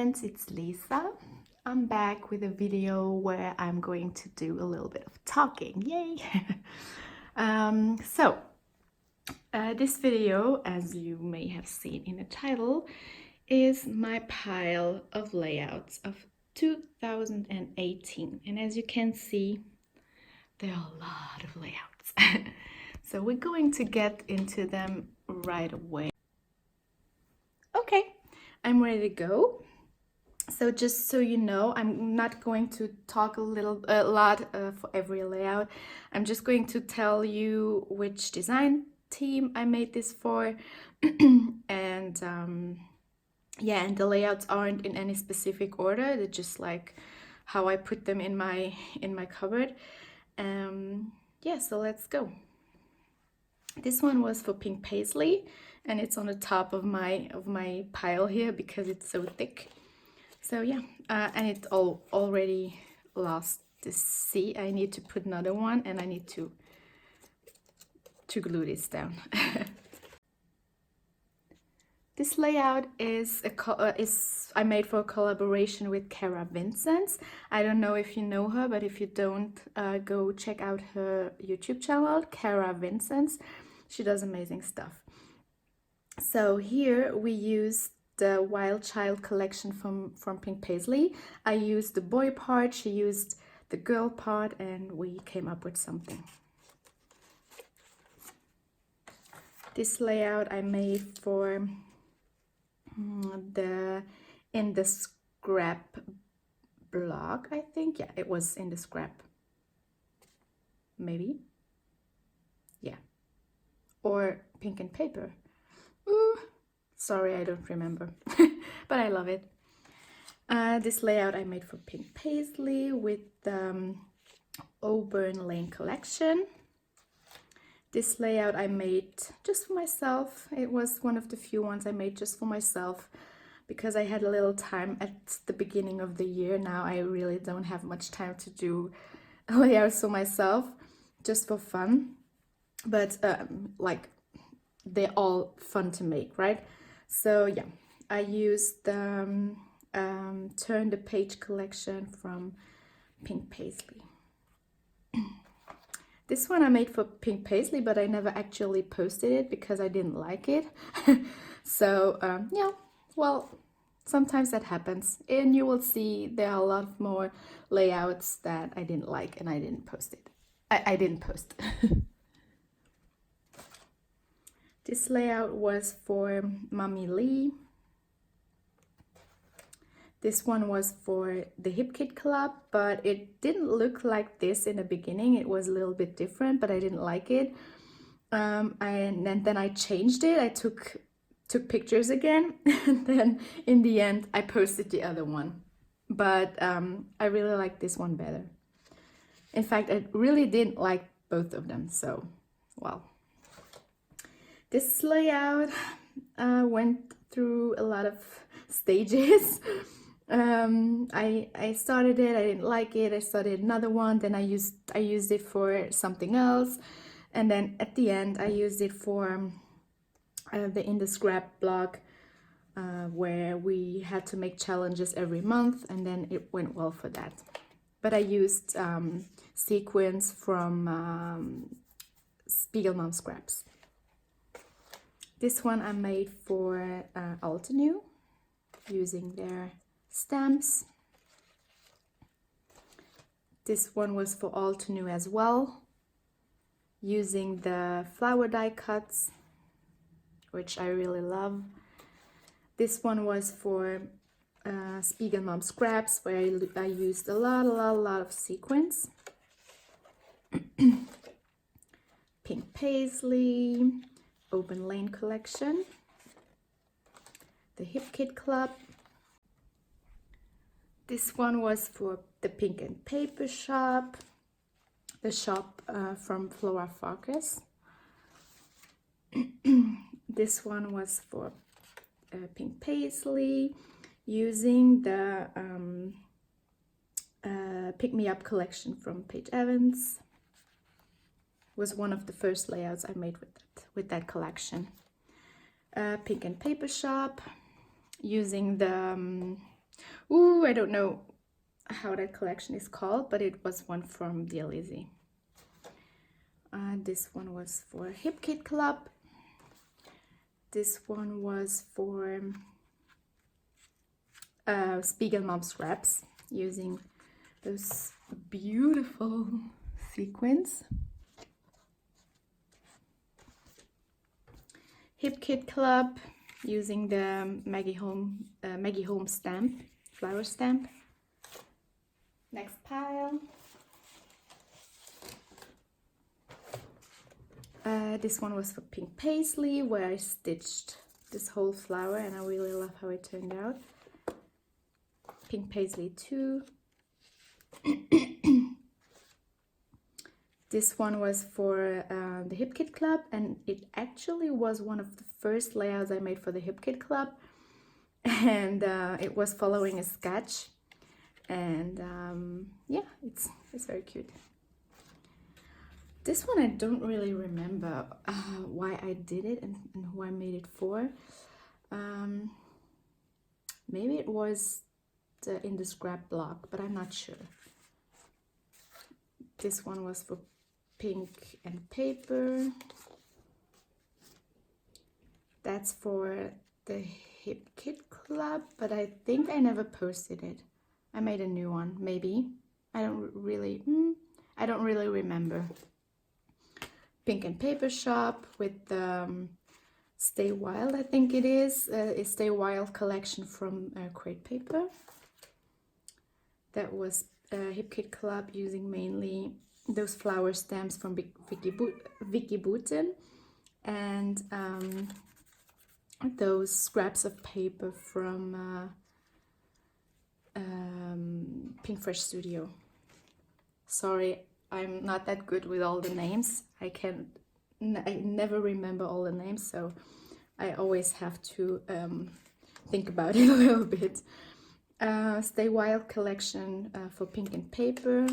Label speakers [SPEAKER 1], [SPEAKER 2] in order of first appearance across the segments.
[SPEAKER 1] friends, it's Lisa. I'm back with a video where I'm going to do a little bit of talking. Yay! This video, as you may have seen in the title, is my pile of layouts of 2018. And as you can see, there are a lot of layouts. So we're going to get into them right away. Okay, I'm ready to go. So just so you know, I'm not going to talk a lot for every layout. I'm just going to tell you which design team I made this for, and yeah, and the layouts aren't in any specific order. They're just like how I put them in my cupboard. Yeah, so let's go. This one was for pink paisley, and it's on the top of my pile here because it's so thick. So yeah, and it already lost the C. I need to put another one, and I need to glue this down. This layout is I made for a collaboration with Cara Vincent. I don't know if you know her, but if you don't, go check out her YouTube channel, Cara Vincent. She does amazing stuff. So here we use the Wild Child collection from Pink Paisley. I used the boy part, she used the girl part, and we came up with something. This layout I made for in the scrap blog, I think. Yeah, it was in the scrap. Maybe. Yeah. Or Pink and Paper. Ooh. Sorry, I don't remember, but I love it. This layout I made for Pink Paisley with the Auburn Lane collection. This layout I made just for myself. It was one of the few ones I made just for myself because I had a little time at the beginning of the year. Now I really don't have much time to do layouts for myself, just for fun. But like, they're all fun to make, right? So yeah, I used the Turn the Page collection from Pink Paisley. This one I made for Pink Paisley, but I never actually posted it because I didn't like it. So yeah, well, sometimes that happens, and you will see there are a lot more layouts that I didn't like and I didn't post it. I didn't post. This layout was for Mommy Lee. This one was for the Hip Kit Club, but it didn't look like this in the beginning. It was a little bit different, but I didn't like it. And then I changed it. I took pictures again, and then in the end I posted the other one. But I really like this one better. In fact, I really didn't like both of them, so well. This layout went through a lot of stages. I started it, I didn't like it, I started another one, then I used it for something else, and then at the end I used it for the In the Scrap blog, where we had to make challenges every month, and then it went well for that. But I used sequins from Spiegelman Scraps. This one I made for Altenew, using their stamps. This one was for Altenew as well, using the flower die cuts, which I really love. This one was for Spiegelman Scraps, where I used a lot of sequins. Pink Paisley, Open Lane collection, the Hip Kit Club. This one was for the Pink and Paper shop, the shop from Flora Farkas. This one was for Pink Paisley, using the Pick Me Up collection from Paige Evans. Was one of the first layouts I made with that collection. Pink and Paper shop, using the Ooh, I don't know how that collection is called, but it was one from Dear Lizzie. This one was for Hip Kit Club. This one was for Spiegelmom scraps, using those beautiful sequins. Hip Kit Club, using the Maggie Home stamp, flower stamp. Next pile. This one was for Pink Paisley, where I stitched this whole flower, and I really love how it turned out. Pink Paisley 2. This one was for the Hip Kit Club, and it actually was one of the first layouts I made for the Hip Kit Club, and it was following a sketch, and yeah, it's very cute. This one I don't really remember why I did it and who I made it for. Maybe it was in the scrap block, but I'm not sure. This one was for Pink and Paper. That's for the Hip Kit Club, but I think I never posted it. I made a new one, maybe. I don't really remember. Pink and Paper shop with the Stay Wild, I think it is. A Stay Wild collection from Crate Paper. That was Hip Kit Club, using mainly those flower stamps from Vicky Boutin, and those scraps of paper from Pink Fresh Studio. Sorry, I'm not that good with all the names. I never remember all the names, so I always have to think about it a little bit. Stay Wild collection for Pink and Paper.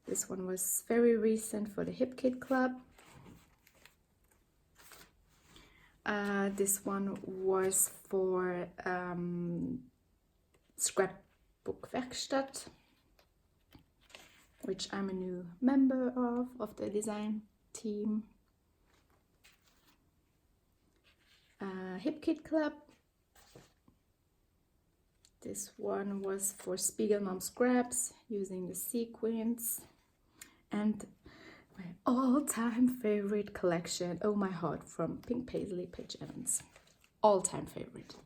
[SPEAKER 1] This one was very recent for the Hip Kit Club. This one was for Scrapbook Werkstatt, which I'm a new member of the design team. Hip Kit Club. This one was for Spiegelmom scraps, using the sequins. And my all-time favorite collection, Oh My Heart, from Pink Paisley, Paige Evans. All-time favorite.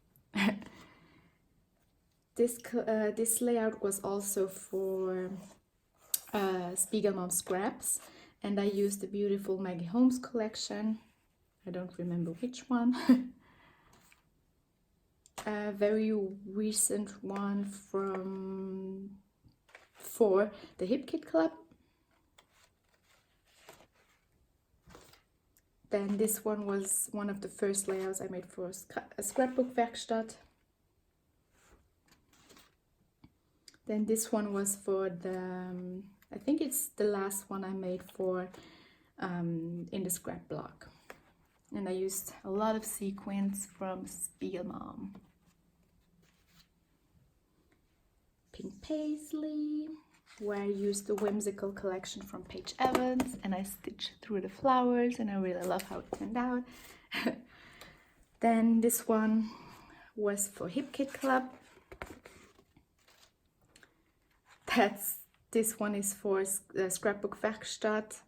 [SPEAKER 1] This layout was also for Spiegelmom scraps, and I used the beautiful Maggie Holmes collection. I don't remember which one. A very recent one for the Hip Kit Club. Then this one was one of the first layouts I made for a Scrapbook Werkstatt. Then this one was for the, I think it's the last one I made for in the scrap block. And I used a lot of sequins from Spiegelmom. Pink Paisley, where I used the whimsical collection from Paige Evans, and I stitched through the flowers, and I really love how it turned out. Then this one was for Hip Kit Club. This one is for Scrapbook Werkstatt.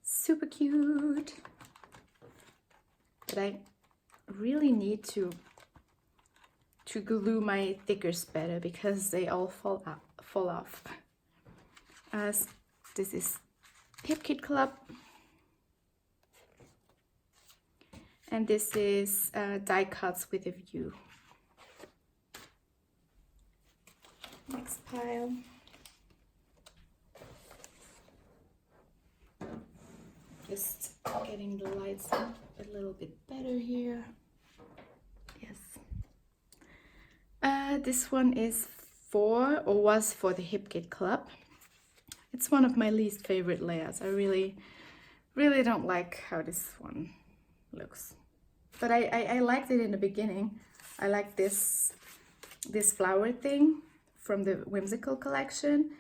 [SPEAKER 1] Super cute. But I really need to glue my stickers better because they all fall off. This is Hip Kit Club, and this is die cuts with a view. Next pile. Just getting the lights up a little bit better here. Yes. This one is was for the Hip Kit Club. It's one of my least favorite layouts. I really don't like how this one looks. But I liked it in the beginning. I like this flower thing from the Whimsical collection,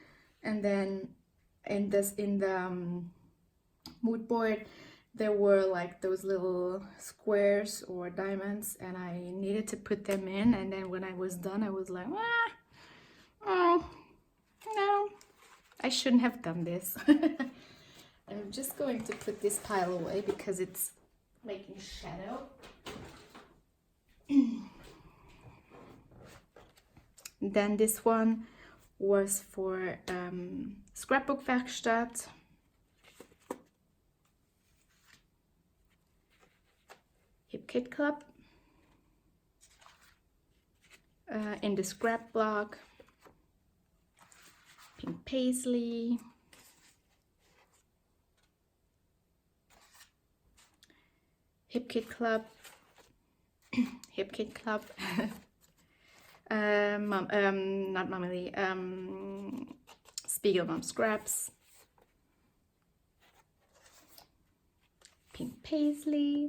[SPEAKER 1] and then in the mood board there were like those little squares or diamonds, and I needed to put them in, and then when I was done I was like, oh no, I shouldn't have done this. I'm just going to put this pile away because it's making shadow. Then this one was for Scrapbook Werkstatt. Hip Kit Club. In the scrap block. Pink paisley. Hip Kit Club. Hip Kit Club. Not Mama Lee, Spiegel Mom Scraps, Pink Paisley.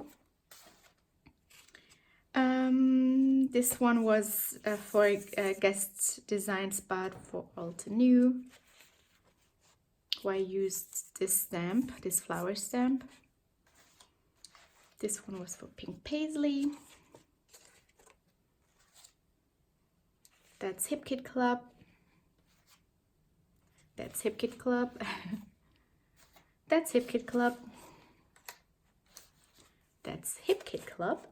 [SPEAKER 1] This one was for a guest design spot for Alta New, where I used this stamp, this flower stamp. This one was for Pink Paisley. That's Hip Kit Club. That's Hip Kit Club. That's Hip Kit Club. That's Hip Kit Club.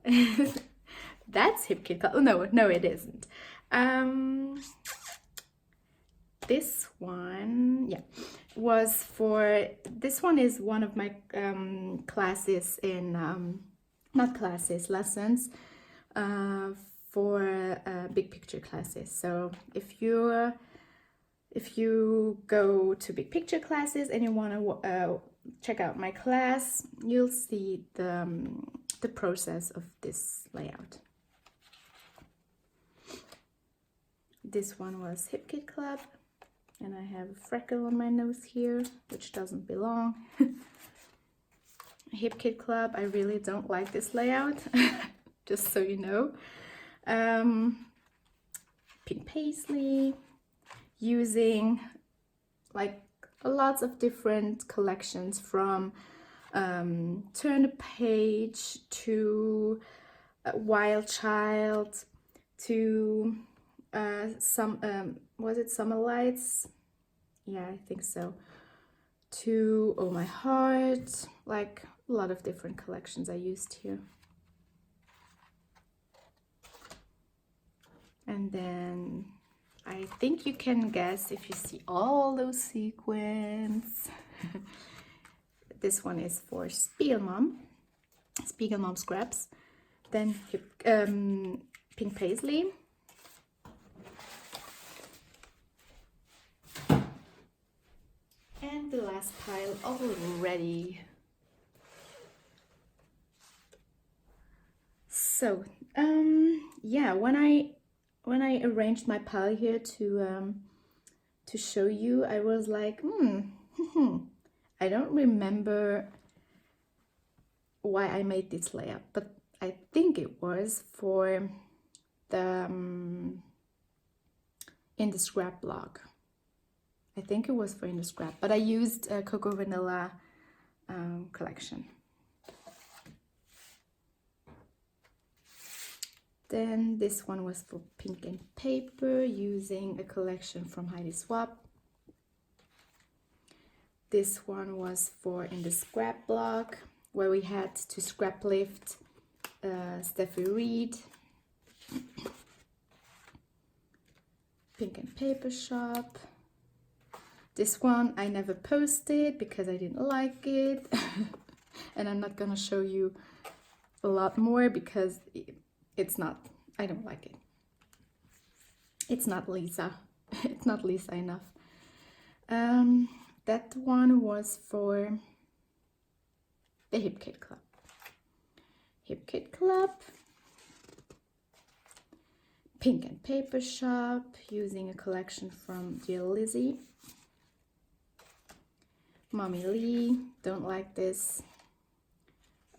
[SPEAKER 1] That's Hip Kit Club. Oh, no, it isn't. This one, yeah, was for, this one is one of my classes in, not classes, lessons, for big picture classes. So if you go to big picture classes and you want to check out my class, you'll see the process of this layout. This one was Hip Kit Club, and I have a freckle on my nose here, which doesn't belong. Hip Kit Club, I really don't like this layout, just so you know. Pink paisley, using like lots of different collections, from Turn a Page to Wild Child to was it Summer Lights? Yeah, I think so. To Oh My Heart, like a lot of different collections I used here. And then I think you can guess if you see all those sequins. This one is for Spiegel Mom Scraps. Then Pink Paisley. And the last pile already. So, yeah, when I arranged my pile here to show you, I was like, I don't remember why I made this layout, but I think it was for the in the scrap block. I think it was for in the scrap, but I used a Cocoa Vanilla collection. Then this one was for Pink and Paper, using a collection from Heidi Swap. This one was for in the scrap block, where we had to scrap lift Steffi Reed. Pink and Paper Shop. This one I never posted because I didn't like it. And I'm not gonna show you a lot more because it's not, I don't like it. It's not Lisa. It's not Lisa enough. That one was for the Hip Kit Club. Hip Kit Club. Pink and Paper Shop, using a collection from Dear Lizzie. Mommy Lee, don't like this.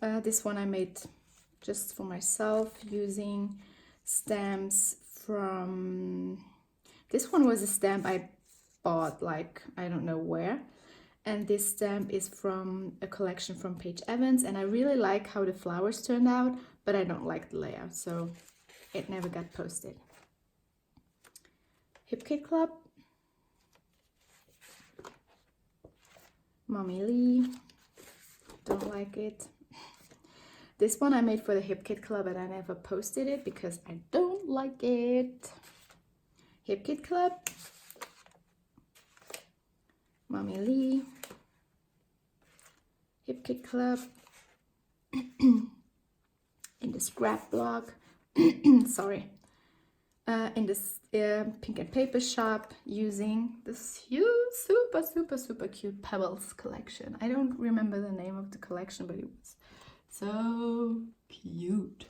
[SPEAKER 1] This one I made just for myself, using stamps from, this one was a stamp I bought like I don't know where, and this stamp is from a collection from Paige Evans, and I really like how the flowers turned out, but I don't like the layout, so it never got posted. Hip Kit Club, Mommy Lee, don't like it. This one I made for the Hip Kit Club, and I never posted it because I don't like it. Hip Kit Club, Mommy Lee, Hip Kit Club, in the scrap block, sorry, in this pink and paper shop, using this huge, super cute Pebbles collection. I don't remember the name of the collection, but it was so cute.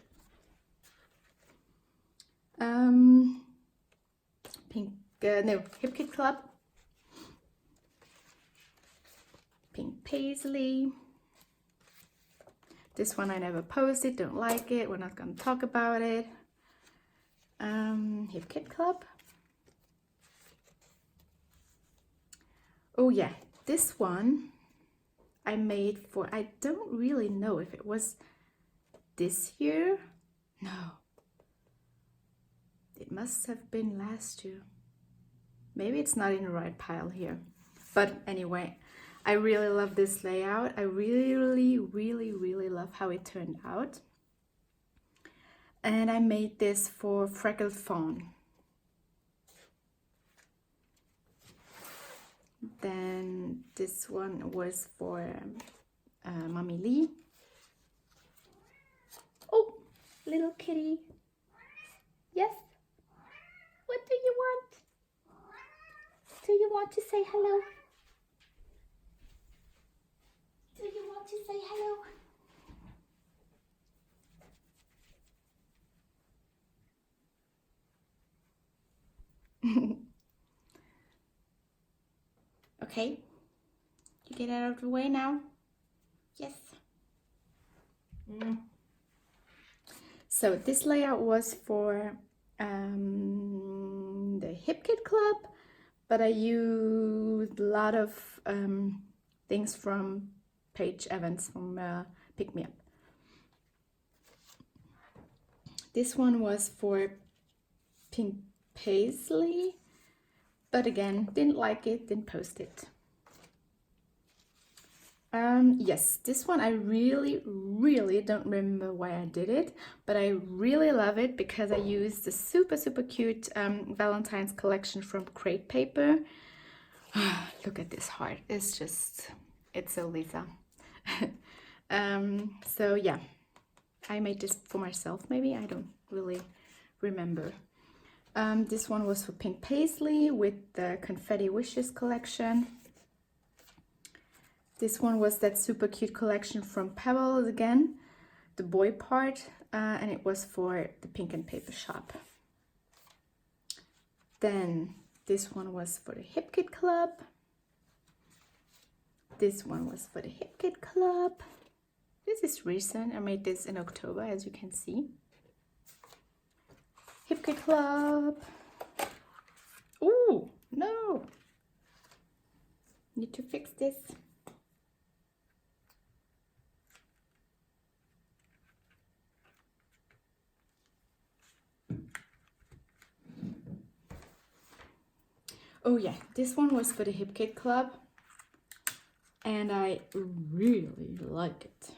[SPEAKER 1] Hip Kit Club, Pink Paisley. This one I never posted, don't like it, we're not gonna talk about it. Hip Kit Club. Oh yeah, this one I made for, I don't really know if it was this year. No, it must have been last year. Maybe it's not in the right pile here. But anyway, I really love this layout. I really love how it turned out. And I made this for Freckled Fawn. Then this one was for Mommy Lee. Oh, little kitty. Yes? What do you want? Do you want to say hello? Do you want to say hello? Okay, you get out of the way now? Yes. So this layout was for the Hip Kit Club, but I used a lot of things from Paige Evans from Pick Me Up. This one was for Pink Paisley, but again, didn't like it, didn't post it. Yes, this one I really don't remember why I did it, but I really love it because I used the super cute Valentine's collection from Crate Paper. Look at this heart, it's so Lisa. So yeah, I made this for myself, maybe, I don't really remember. This one was for Pink Paisley with the Confetti Wishes collection. This one was that super cute collection from Pebbles again, the boy part, and it was for the Pink and Paper shop. Then this one was for the Hip Kit Club. This one was for the Hip Kit Club. This is recent, I made this in October, as you can see. Hip Kit Club. Ooh, no. Need to fix this. Oh yeah, this one was for the Hip Kit Club, and I really like it.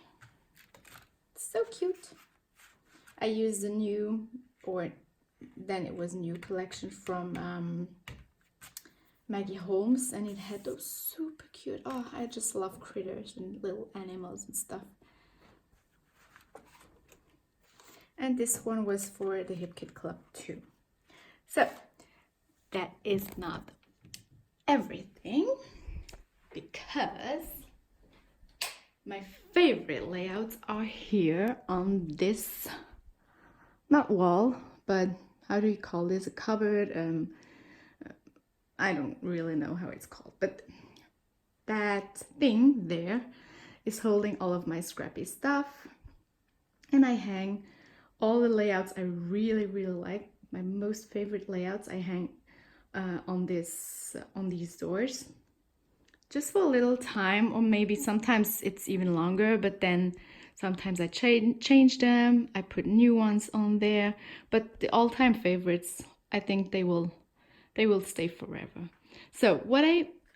[SPEAKER 1] It's so cute. I used the new, or then it was new collection from Maggie Holmes, and it had those super cute, oh, I just love critters and little animals and stuff. And this one was for the Hip Kit Club too. So that is not everything, because my favorite layouts are here on this, not wall, but how do you call this, a cupboard? I don't really know how it's called, but that thing there is holding all of my scrappy stuff, and I hang all the layouts I really like. My most favorite layouts I hang on these doors, just for a little time, or maybe sometimes it's even longer, but then sometimes I change them, I put new ones on there, but the all-time favorites, I think they will stay forever. So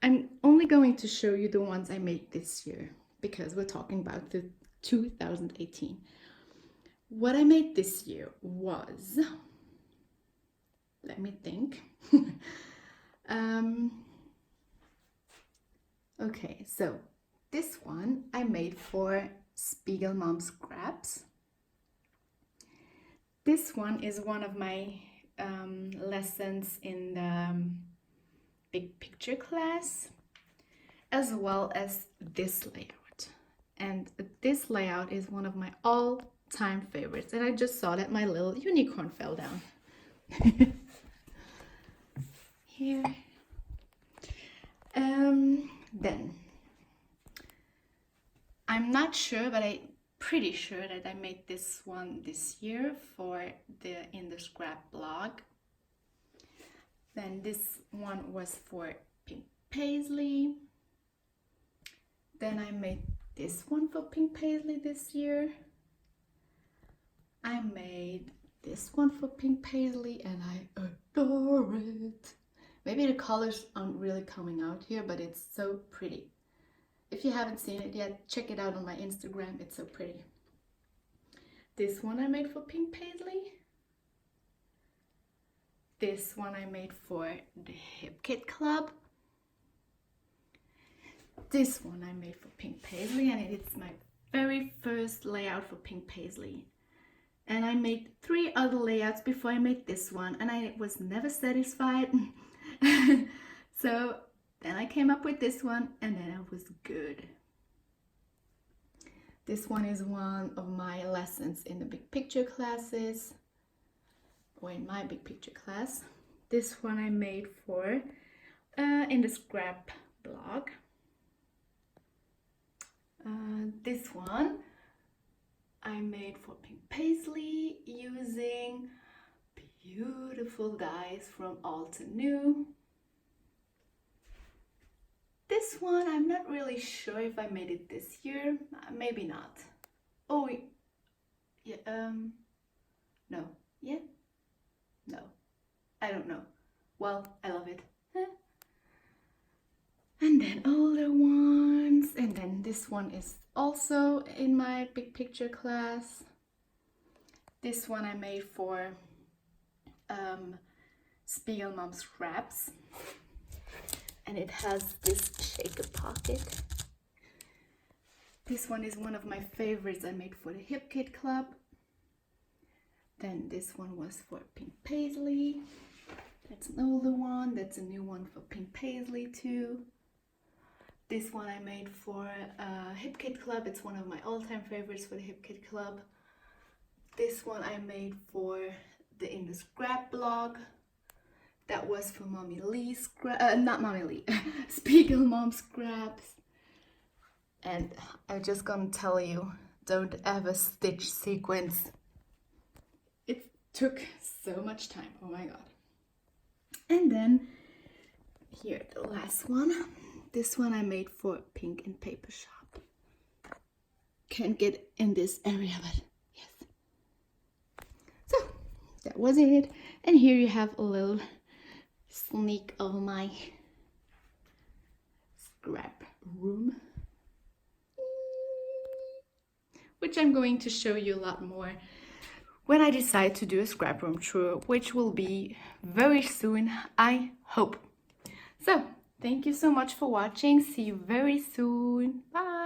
[SPEAKER 1] I'm only going to show you the ones I made this year, because we're talking about the 2018. What I made this year was, let me think. Okay, so this one I made for Spiegel Mom Scraps. This one is one of my lessons in the big picture class, as well as this layout. And this layout is one of my all-time favorites, and I just saw that my little unicorn fell down. Here. Then I'm not sure, but I'm pretty sure that I made this one this year for the In the Scrap blog. Then this one was for Pink Paisley. Then I made this one for Pink Paisley this year. I made this one for Pink Paisley, and I adore it. Maybe the colors aren't really coming out here, but it's so pretty. If you haven't seen it yet, check it out on my Instagram. It's so pretty. This one I made for Pink Paisley. This one I made for the Hip Kit Club. This one I made for Pink Paisley, and it's my very first layout for Pink Paisley. And I made 3 other layouts before I made this one, and I was never satisfied. So then I came up with this one, and then I was good. This one is one of my lessons in the big picture classes, or in my big picture class. This one I made for In the Scrap blog. This one I made for Pink Paisley using beautiful dyes from Alta New. This one, I'm not really sure if I made it this year. Maybe not. Oh, yeah, no. Yeah? No. I don't know. Well, I love it. And then older ones. And then this one is also in my big picture class. This one I made for Spiegel Mom Scraps, and it has this shaker pocket. This one is one of my favorites I made for the Hip Kit Club. Then this one was for Pink Paisley. That's an older one. That's a new one for Pink Paisley too. This one I made for Hip Kit Club. It's one of my all-time favorites for the Hip Kit Club. This one I made for the In the Scrap blog. That was for Mommy Lee's not Mommy Lee, Spiegel Mom Scraps. And I'm just gonna tell you, don't ever stitch sequins. It took so much time, oh my god. And then here, the last one. This one I made for Pink and Paper Shop. Can't get in this area, but yes. So that was it. And here you have a little sneak of my scrap room, which I'm going to show you a lot more when I decide to do a scrap room tour, which will be very soon, I hope. So thank you so much for watching. See you very soon. Bye.